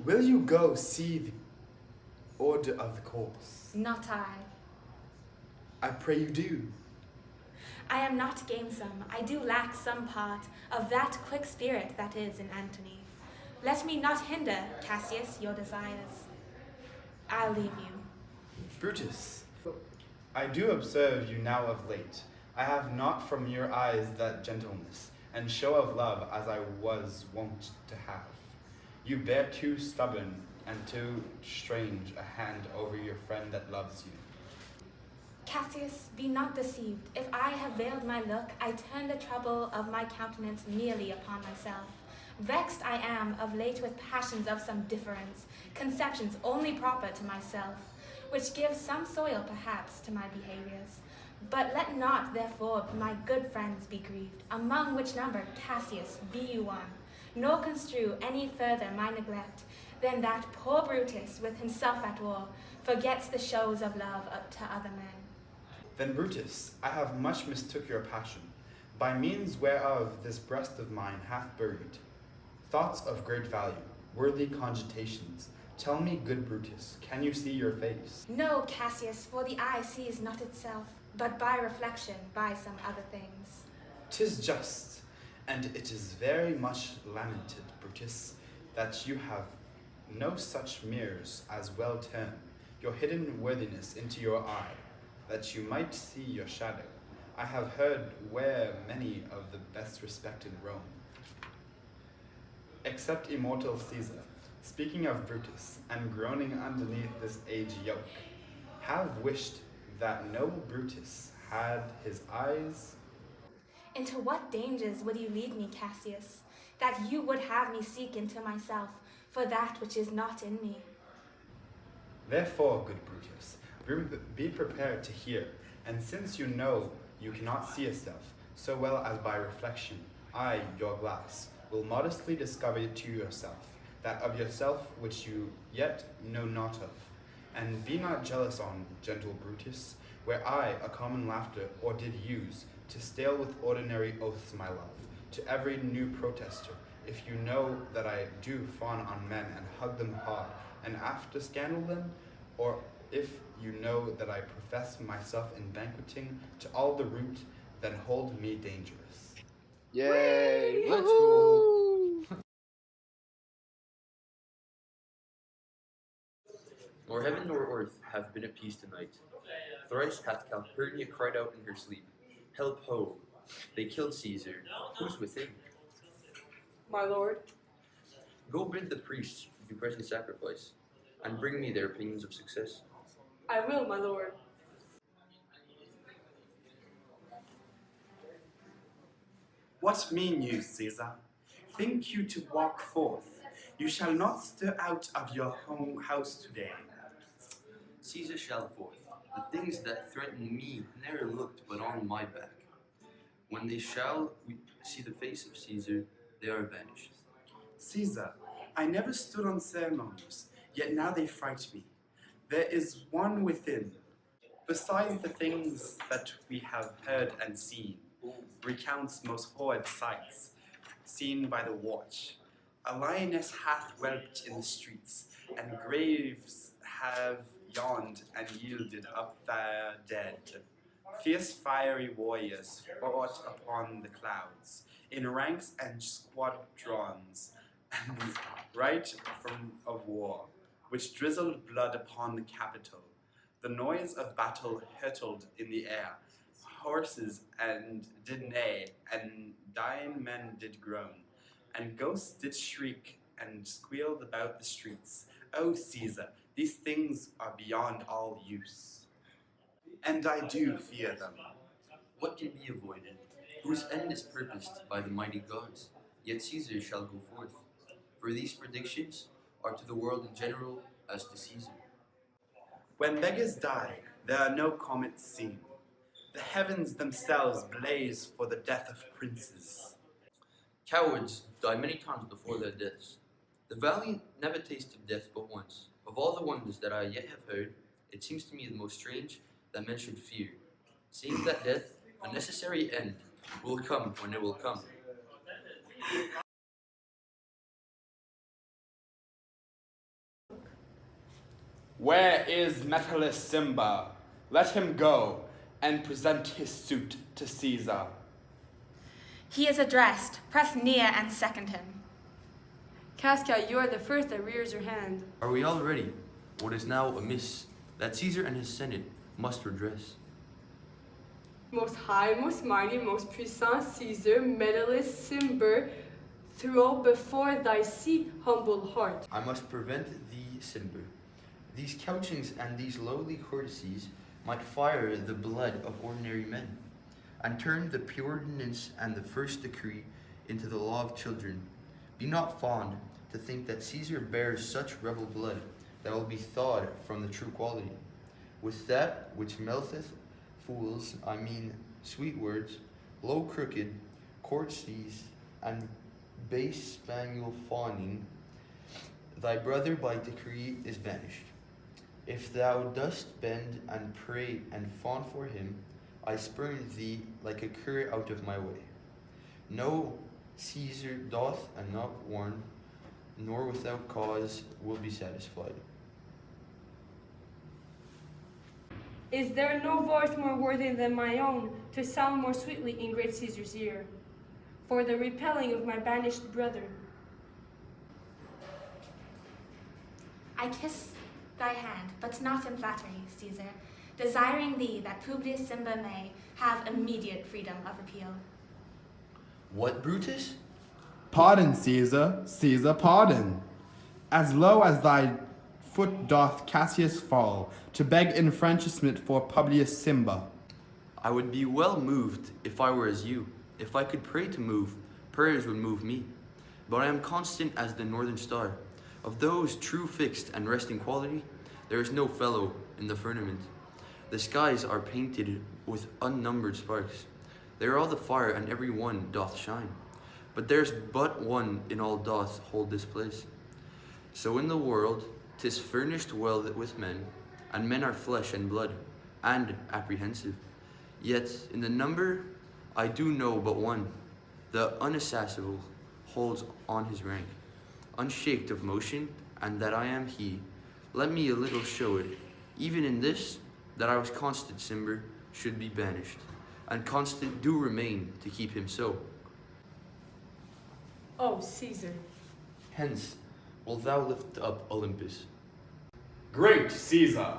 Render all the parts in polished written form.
Will you go see the order of the course? Not I. I pray you do. I am not gamesome. I do lack some part of that quick spirit that is in Antony. Let me not hinder, Cassius, your desires. I'll leave you. Brutus, I do observe you now of late. I have not from your eyes that gentleness and show of love as I was wont to have. You bear too stubborn and too strange a hand over your friend that loves you. Cassius, be not deceived. If I have veiled my look, I turn the trouble of my countenance merely upon myself. Vexed I am of late with passions of some difference, conceptions only proper to myself, which give some soil perhaps to my behaviors. But let not, therefore, my good friends be grieved, among which number, Cassius, be you one, nor construe any further my neglect than that poor Brutus, with himself at war, forgets the shows of love to other men. Then, Brutus, I have much mistook your passion, by means whereof this breast of mine hath buried thoughts of great value, worthy cogitations. Tell me, good Brutus, can you see your face? No, Cassius, for the eye sees not itself, but by reflection, by some other things. 'Tis just, and it is very much lamented, Brutus, that you have no such mirrors as well turn your hidden worthiness into your eye, that you might see your shadow. I have heard where many of the best respected Rome, except immortal Caesar, speaking of Brutus, and groaning underneath this age yoke, have wished that noble Brutus had his eyes. Into what dangers would you lead me, Cassius, that you would have me seek into myself for that which is not in me? Therefore, good Brutus, be prepared to hear, and since you know you cannot see yourself so well as by reflection, I, your glass, will modestly discover to yourself that of yourself which you yet know not of. And be not jealous on, gentle Brutus, where I a common laughter or did use, to stale with ordinary oaths my love, to every new protester, if you know that I do fawn on men and hug them hard, and after scandal them, or if you know that I profess myself in banqueting to all the root, then hold me dangerous. Yay! Let's go! Nor heaven nor earth have been at peace tonight. Thrice hath Calpurnia cried out in her sleep, "Help ho! They killed Caesar. Who's with him?" My lord, Go bid the priests do present sacrifice, and bring me their opinions of success. I will, my lord. What mean you, Caesar? Think you to walk forth? You shall not stir out of your home house today. Caesar shall forth. The things that threaten me ne'er looked but on my back. When they shall see the face of Caesar, they are vanished. Caesar, I never stood on ceremonies, yet now they fright me. There is one within. Besides the things that we have heard and seen, recounts most horrid sights, seen by the watch. A lioness hath whelped in the streets, and graves have yawned and yielded up their dead. Fierce fiery warriors fought upon the clouds, in ranks and squadrons, and right from of war, which drizzled blood upon the Capitol. The noise of battle hurtled in the air, horses and did neigh, and dying men did groan, and ghosts did shriek and squealed about the streets. O Caesar, these things are beyond all use, and I do fear them. What can be avoided, whose end is purposed by the mighty gods? Yet Caesar shall go forth, for these predictions are to the world in general as to Caesar. When beggars die, there are no comets seen. The heavens themselves blaze for the death of princes. Cowards die many times before their deaths. The valiant never tasted death but once. Of all the wonders that I yet have heard, it seems to me the most strange that men should fear, seeing that death, a necessary end, will come when it will come. Where is Metellus Simba? Let him go and present his suit to Caesar. He is addressed. Press near and second him. Casca, you are the first that rears your hand. Are we all ready? What is now amiss that Caesar and his Senate must redress? Most high, most mighty, most puissant Caesar, Metellus Cimber, throw before thy seat humble heart. I must prevent thee, Simber. These couchings and these lowly courtesies might fire the blood of ordinary men, and turn the pure ordinance and the first decree into the law of children. Be not fond to think that Caesar bears such rebel blood that will be thawed from the true quality. With that which melteth fools, I mean sweet words, low crooked courtesies, and base spaniel fawning, thy brother by decree is banished. If thou dost bend and pray and fawn for him, I spurn thee like a cur out of my way. No, Caesar doth and not warn, nor without cause will be satisfied. Is there no voice more worthy than my own to sound more sweetly in great Caesar's ear? For the repelling of my banished brother. I kiss thy hand, but not in flattery, Caesar, desiring thee that Publius Simba may have immediate freedom of appeal. What, Brutus? Pardon, Caesar, Caesar, pardon. As low as thy foot doth Cassius fall, to beg enfranchisement for Publius Simba. I would be well moved if I were as you. If I could pray to move, prayers would move me. But I am constant as the northern star. Of those true fixed and resting quality, there is no fellow in the firmament. The skies are painted with unnumbered sparks. They are all the fire, and every one doth shine. But there's but one in all doth hold this place. So in the world 'tis furnished well with men, and men are flesh and blood, and apprehensive. Yet in the number I do know but one, the unassailable holds on his rank, unshaked of motion, and that I am he. Let me a little show it, even in this, that I was constant, Cimber, should be banished, and constant do remain to keep him so. Oh, Caesar. Hence, wilt thou lift up Olympus? Great Caesar.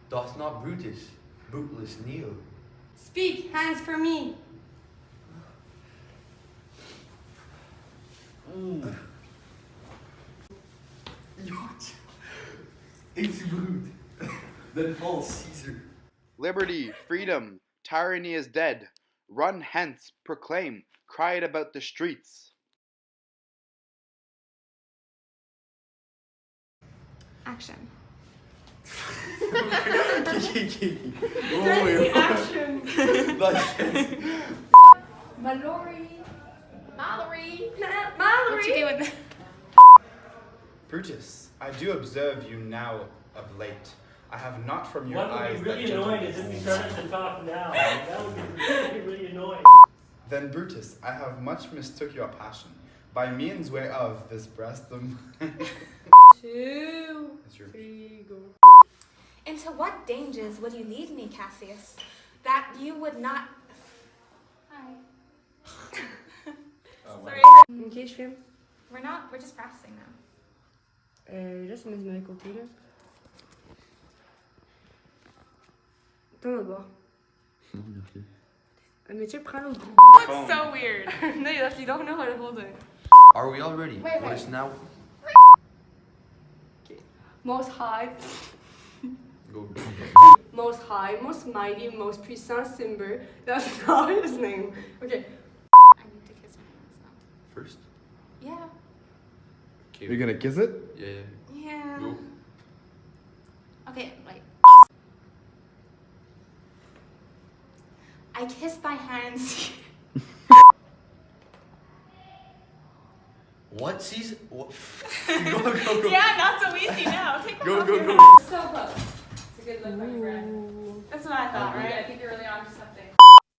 Doth not Brutus bootless kneel? Speak, hands for me. It's rude. Then falls Caesar. Liberty, freedom, tyranny is dead. Run hence, proclaim, cry it about the streets. Action. Action. Mallory. Mallory! Mallory. What you doing? Brutus, I do observe you now of late. I have not from your What eyes would be really that annoying is gentle if you gleam. started to talk now. That would be really annoying. Then, Brutus, I have much mistook your passion, by means whereof this breast of 2, That's your- 3, go. Into what dangers would you lead me, Cassius, that you would not... Hi. Sorry. Ok, je filme. We're just practicing now. Là, c'est mettre de côté, là. Tourne d'abord. Mais check, prends l'autre. It's so weird. No, you don't know how to hold it. Are we all ready? Wait, What wait. is now? Most high, Go. most high, most mighty, most puissant Cimber. That's not his name. Okay. I need to kiss my hands now. First? Yeah. Okay. You're gonna kiss it? Yeah. Yeah. Go. Okay, wait. I kiss thy hands. What season? What? Go. Yeah, not so easy now. Take that Go, off go, your go. hands. So close. It's a good look for your friend. That's what I thought, Yeah, I right? think you're really